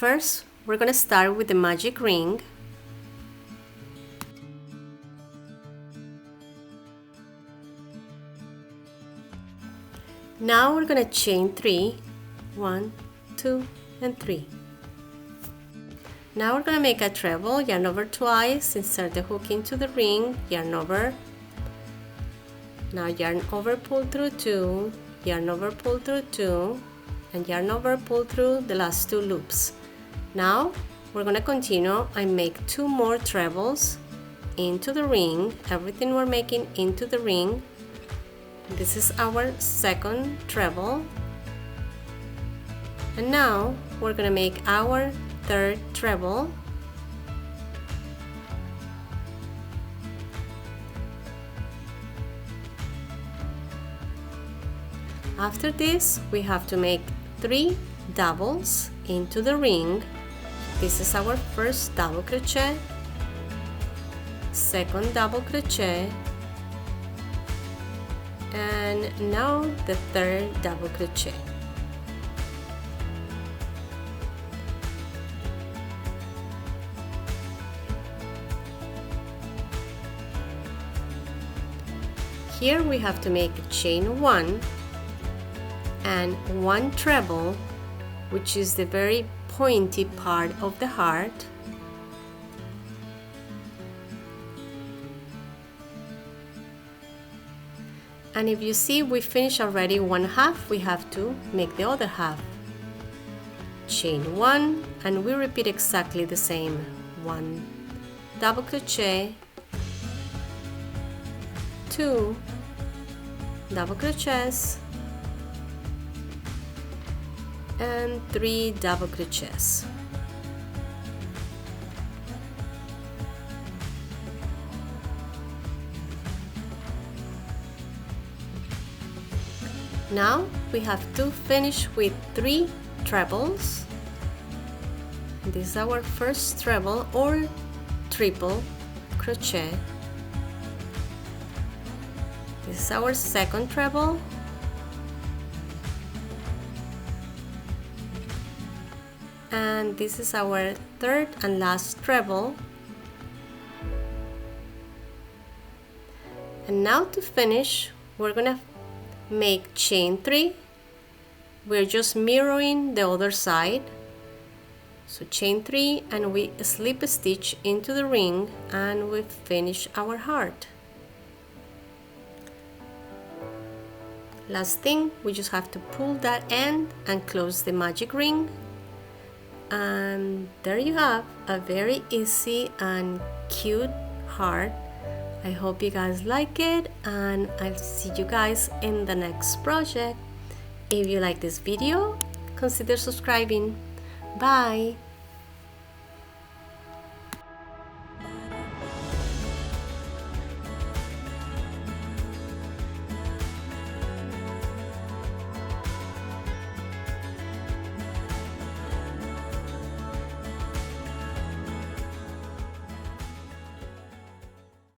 First, we're going to start with the magic ring. Now we're going to chain 3, 1, 2, and 3. Now we're going to make a treble, yarn over twice, insert the hook into the ring, yarn over. Now yarn over, pull through 2, yarn over, pull through 2, and yarn over, pull through the last 2 loops. Now we're going to continue and make 2 more trebles into the ring, everything we're making into the ring. This is our second treble. And now we're going to make our third treble. After this, we have to make 3 doubles into the ring. This is our first double crochet, second double crochet, and now the third double crochet. Here we have to make chain 1 and 1 treble, which is the very pointy part of the heart. And if you see, we finished already 1/2, we have to make the other half. Chain 1 and we repeat exactly the same. 1 double crochet, 2 double crochets, and 3 double crochets. Now we have to finish with 3 trebles. This is our first treble or triple crochet. This is our second treble. And this is our third and last treble. And now to finish, we're gonna make chain 3. We're just mirroring the other side. So chain 3 and we slip stitch into the ring and we finish our heart. Last thing, we just have to pull that end and close the magic ring. And there you have a very easy and cute heart. I hope you guys like it, and I'll see you guys in the next project. If you like this video, consider subscribing. Bye!